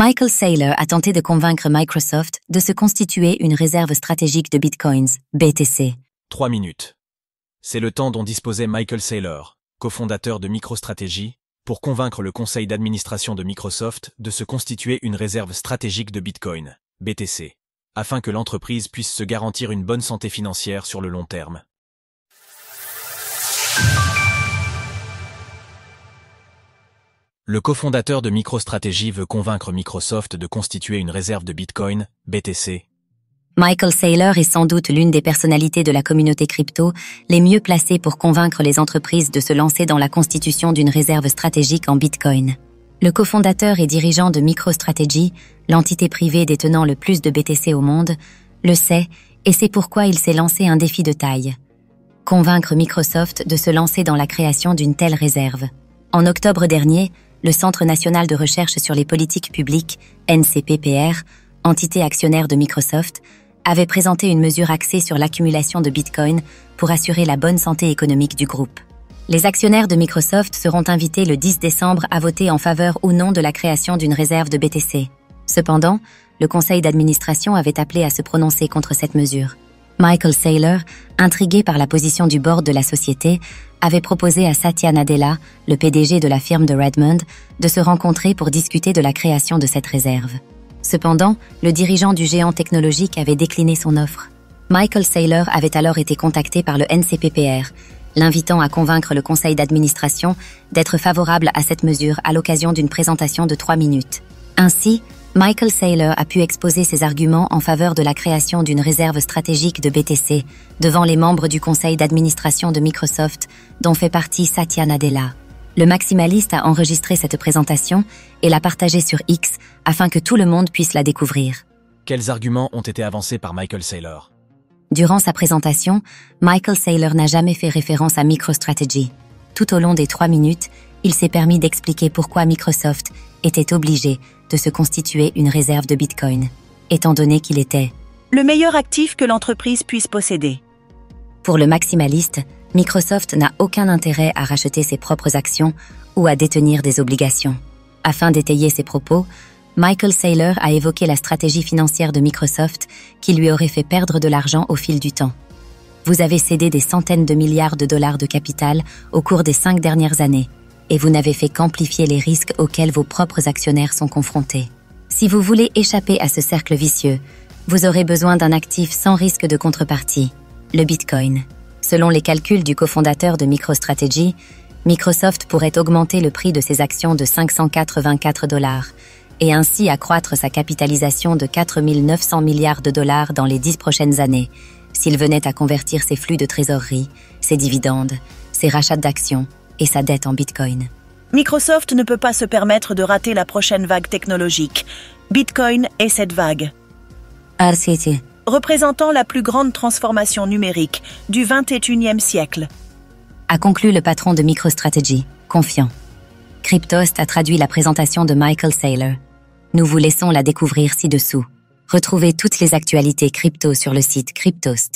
Michael Saylor a tenté de convaincre Microsoft de se constituer une réserve stratégique de Bitcoins, BTC. 3 minutes. C'est le temps dont disposait Michael Saylor, cofondateur de MicroStrategy, pour convaincre le conseil d'administration de Microsoft de se constituer une réserve stratégique de Bitcoin, BTC, afin que l'entreprise puisse se garantir une bonne santé financière sur le long terme. Le cofondateur de MicroStrategy veut convaincre Microsoft de constituer une réserve de Bitcoin, BTC. Michael Saylor est sans doute l'une des personnalités de la communauté crypto les mieux placées pour convaincre les entreprises de se lancer dans la constitution d'une réserve stratégique en Bitcoin. Le cofondateur et dirigeant de MicroStrategy, l'entité privée détenant le plus de BTC au monde, le sait et c'est pourquoi il s'est lancé un défi de taille. Convaincre Microsoft de se lancer dans la création d'une telle réserve. En octobre dernier, le Centre national de recherche sur les politiques publiques, NCPPR, entité actionnaire de Microsoft, avait présenté une mesure axée sur l'accumulation de Bitcoin pour assurer la bonne santé économique du groupe. Les actionnaires de Microsoft seront invités le 10 décembre à voter en faveur ou non de la création d'une réserve de BTC. Cependant, le conseil d'administration avait appelé à se prononcer contre cette mesure. Michael Saylor, intrigué par la position du board de la société, avait proposé à Satya Nadella, le PDG de la firme de Redmond, de se rencontrer pour discuter de la création de cette réserve. Cependant, le dirigeant du géant technologique avait décliné son offre. Michael Saylor avait alors été contacté par le NCPPR, l'invitant à convaincre le conseil d'administration d'être favorable à cette mesure à l'occasion d'une présentation de 3 minutes. Ainsi, Michael Saylor a pu exposer ses arguments en faveur de la création d'une réserve stratégique de BTC devant les membres du conseil d'administration de Microsoft, dont fait partie Satya Nadella. Le maximaliste a enregistré cette présentation et l'a partagée sur X afin que tout le monde puisse la découvrir. Quels arguments ont été avancés par Michael Saylor? Durant sa présentation, Michael Saylor n'a jamais fait référence à MicroStrategy. Tout au long des 3 minutes, il s'est permis d'expliquer pourquoi Microsoft était obligé de se constituer une réserve de Bitcoin, étant donné qu'il était le meilleur actif que l'entreprise puisse posséder. Pour le maximaliste, Microsoft n'a aucun intérêt à racheter ses propres actions ou à détenir des obligations. Afin d'étayer ses propos, Michael Saylor a évoqué la stratégie financière de Microsoft qui lui aurait fait perdre de l'argent au fil du temps. Vous avez cédé des centaines de milliards de dollars de capital au cours des 5 dernières années, et vous n'avez fait qu'amplifier les risques auxquels vos propres actionnaires sont confrontés. Si vous voulez échapper à ce cercle vicieux, vous aurez besoin d'un actif sans risque de contrepartie, le Bitcoin. Selon les calculs du cofondateur de MicroStrategy, Microsoft pourrait augmenter le prix de ses actions de 584 $ et ainsi accroître sa capitalisation de 4 900 milliards de dollars dans les 10 prochaines années, s'il venait à convertir ses flux de trésorerie, ses dividendes, ses rachats d'actions et sa dette en Bitcoin. Microsoft ne peut pas se permettre de rater la prochaine vague technologique. Bitcoin est cette vague, RCT. représentant la plus grande transformation numérique du XXIe siècle, A conclu le patron de MicroStrategy, confiant. Cryptost a traduit la présentation de Michael Saylor. Nous vous laissons la découvrir ci-dessous. Retrouvez toutes les actualités crypto sur le site cryptost.fr.